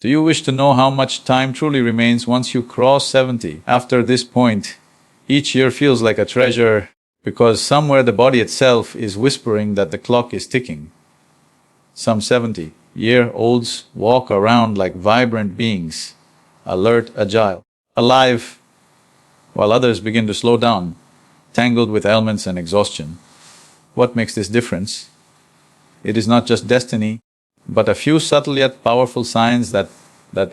Do you wish to know how much time truly remains once you cross 70? After this point, each year feels like a treasure because somewhere the body itself is whispering that the clock is ticking. Some 70-year-olds walk around like vibrant beings, alert, agile, alive, while others begin to slow down, tangled with ailments and exhaustion. What makes this difference? It is not just destiny, but a few subtle yet powerful signs that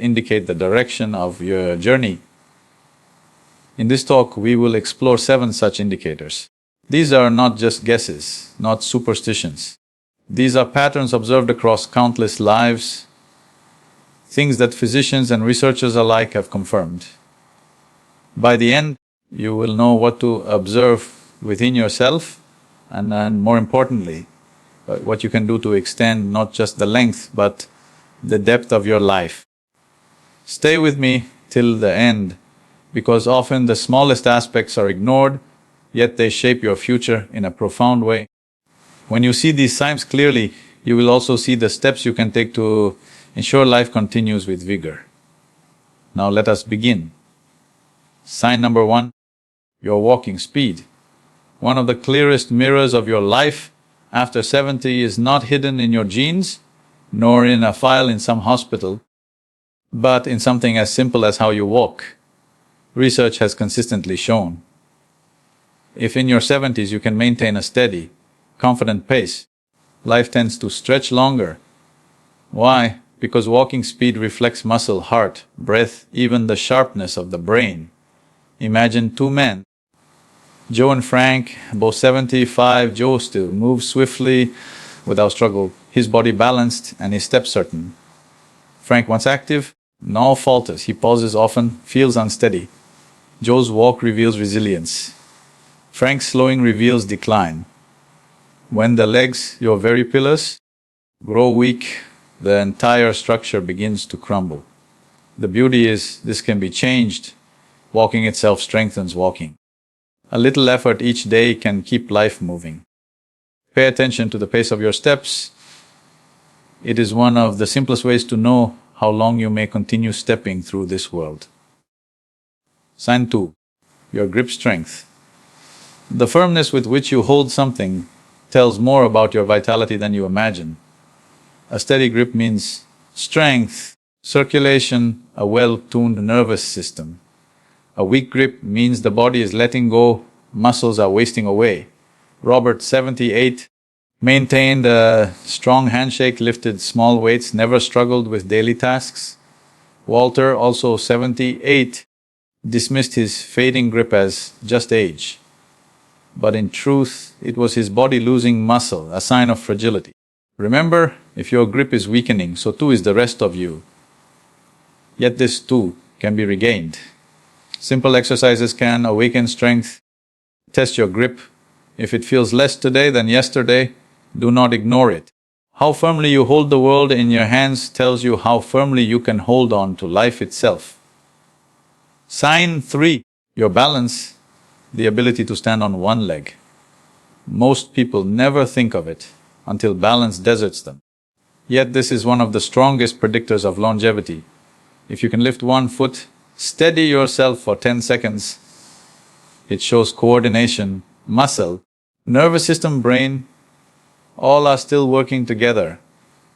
indicate the direction of your journey. In this talk, we will explore 7 such indicators. These are not just guesses, not superstitions. These are patterns observed across countless lives, things that physicians and researchers alike have confirmed. By the end, you will know what to observe within yourself and more importantly, what you can do to extend not just the length but the depth of your life. Stay with me till the end, because often the smallest aspects are ignored, yet they shape your future in a profound way. When you see these signs clearly, you will also see the steps you can take to ensure life continues with vigor. Now let us begin. Sign number 1, your walking speed. One of the clearest mirrors of your life after 70 is not hidden in your genes, nor in a file in some hospital, but in something as simple as how you walk. Research has consistently shown. If in your 70s you can maintain a steady, confident pace, life tends to stretch longer. Why? Because walking speed reflects muscle, heart, breath, even the sharpness of the brain. Imagine 2 men, Joe and Frank, both 75. Joe still moves swiftly, without struggle, his body balanced and his steps certain. Frank, once active, now falters. He pauses often, feels unsteady. Joe's walk reveals resilience. Frank's slowing reveals decline. When the legs, your very pillars, grow weak, the entire structure begins to crumble. The beauty is, this can be changed. Walking itself strengthens walking. A little effort each day can keep life moving. Pay attention to the pace of your steps. It is one of the simplest ways to know how long you may continue stepping through this world. Sign 2, your grip strength. The firmness with which you hold something tells more about your vitality than you imagine. A steady grip means strength, circulation, a well-tuned nervous system. A weak grip means the body is letting go, muscles are wasting away. Robert, 78, maintained a strong handshake, lifted small weights, never struggled with daily tasks. Walter, also 78, dismissed his fading grip as just age. But in truth, it was his body losing muscle, a sign of fragility. Remember, if your grip is weakening, so too is the rest of you. Yet this too can be regained. Simple exercises can awaken strength. Test your grip. If it feels less today than yesterday, do not ignore it. How firmly you hold the world in your hands tells you how firmly you can hold on to life itself. Sign 3, your balance, the ability to stand on one leg. Most people never think of it until balance deserts them. Yet this is one of the strongest predictors of longevity. If you can lift one foot, steady yourself for 10 seconds. It shows coordination, muscle, nervous system, brain, all are still working together.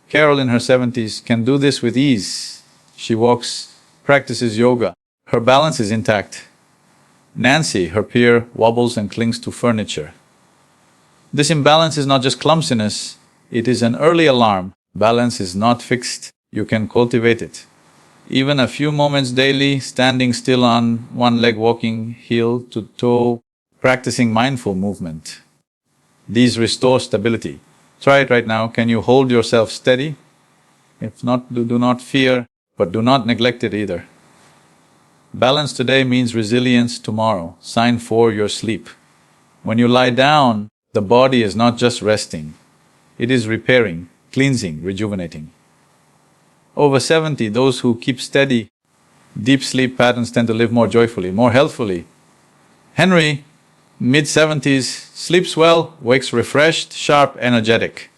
Carol in her 70s can do this with ease. She walks, practices yoga. Her balance is intact. Nancy, her peer, wobbles and clings to furniture. This imbalance is not just clumsiness, it is an early alarm. Balance is not fixed, you can cultivate it. Even a few moments daily, standing still on one leg, walking heel to toe, practicing mindful movement. These restore stability. Try it right now. Can you hold yourself steady? If not, do not fear, but do not neglect it either. Balance today means resilience tomorrow. Sign 4, your sleep. When you lie down, the body is not just resting. It is repairing, cleansing, rejuvenating. Over 70, those who keep steady, deep sleep patterns tend to live more joyfully, more healthfully. Henry, mid-70s, sleeps well, wakes refreshed, sharp, energetic.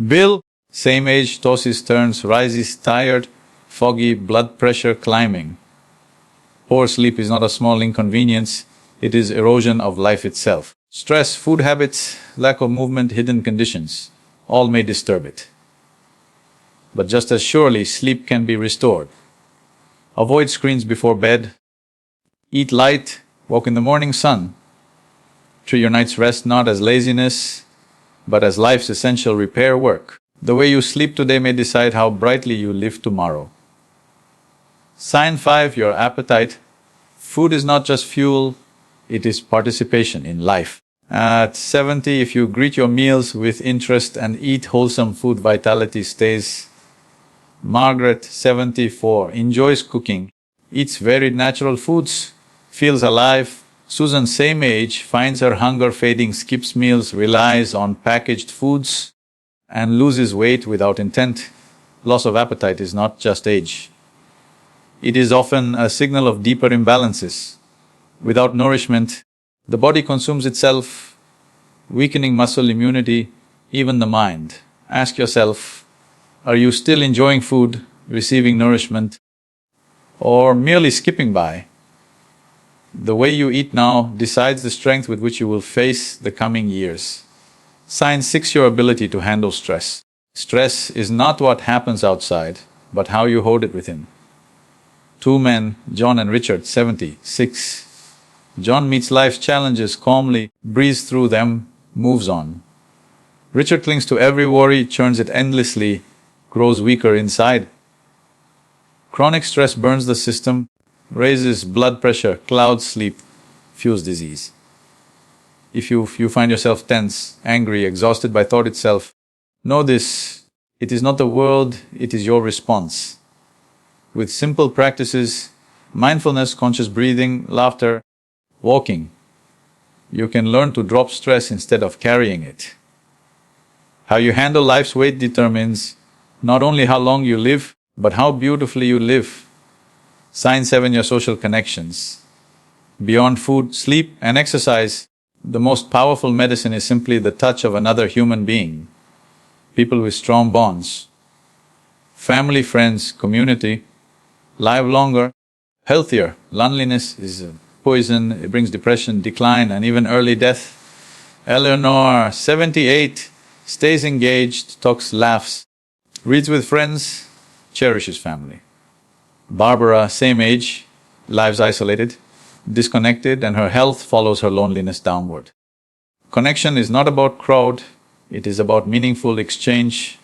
Bill, same age, tosses turns, rises tired, foggy, blood pressure climbing. Poor sleep is not a small inconvenience, it is erosion of life itself. Stress, food habits, lack of movement, hidden conditions, all may disturb it. But just as surely, sleep can be restored. Avoid screens before bed. Eat light, walk in the morning sun. Treat your night's rest not as laziness, but as life's essential repair work. The way you sleep today may decide how brightly you live tomorrow. Sign 5, your appetite. Food is not just fuel, it is participation in life. At 70, if you greet your meals with interest and eat wholesome food, vitality stays. Margaret, 74, enjoys cooking, eats varied natural foods, feels alive. Susan, same age, finds her hunger fading, skips meals, relies on packaged foods, and loses weight without intent. Loss of appetite is not just age. It is often a signal of deeper imbalances. Without nourishment, the body consumes itself, weakening muscle immunity, even the mind. Ask yourself, are you still enjoying food, receiving nourishment, or merely skipping by? The way you eat now decides the strength with which you will face the coming years. Sign 6, your ability to handle stress. Stress is not what happens outside, but how you hold it within. 2 men, John and Richard, 76. John meets life's challenges calmly, breathes through them, moves on. Richard clings to every worry, churns it endlessly, grows weaker inside. Chronic stress burns the system, raises blood pressure, clouds sleep, fuels disease. If you find yourself tense, angry, exhausted by thought itself, know this: it is not the world, it is your response. With simple practices, mindfulness, conscious breathing, laughter, walking, you can learn to drop stress instead of carrying it. How you handle life's weight determines not only how long you live, but how beautifully you live. Sign 7, your social connections. Beyond food, sleep, and exercise, the most powerful medicine is simply the touch of another human being. People with strong bonds, family, friends, community, live longer, healthier. Loneliness is a poison, it brings depression, decline, and even early death. Eleanor, 78, stays engaged, talks, laughs, reads with friends, cherishes family. Barbara, same age, lives isolated, disconnected, and her health follows her loneliness downward. Connection is not about crowd, it is about meaningful exchange.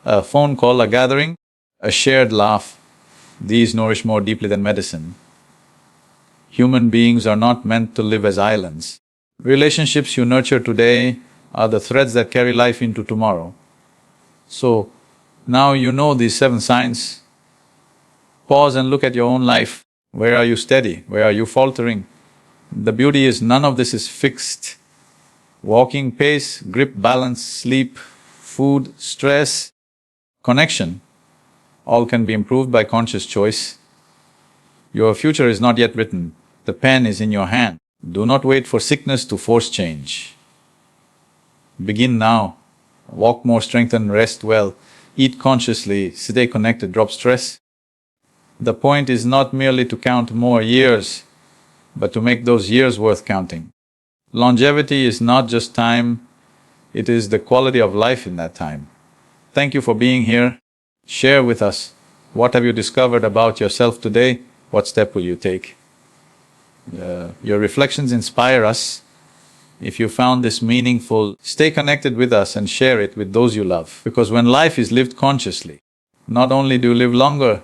A phone call, a gathering, a shared laugh. These nourish more deeply than medicine. Human beings are not meant to live as islands. Relationships you nurture today are the threads that carry life into tomorrow. So, now you know these 7 signs. Pause and look at your own life. Where are you steady? Where are you faltering? The beauty is none of this is fixed. Walking, pace, grip, balance, sleep, food, stress, connection, all can be improved by conscious choice. Your future is not yet written, the pen is in your hand. Do not wait for sickness to force change. Begin now. Walk more, strengthen, rest well, eat consciously, stay connected, drop stress. The point is not merely to count more years, but to make those years worth counting. Longevity is not just time, it is the quality of life in that time. Thank you for being here. Share with us, what have you discovered about yourself today? What step will you take? Your reflections inspire us. If you found this meaningful, stay connected with us and share it with those you love. Because when life is lived consciously, not only do you live longer,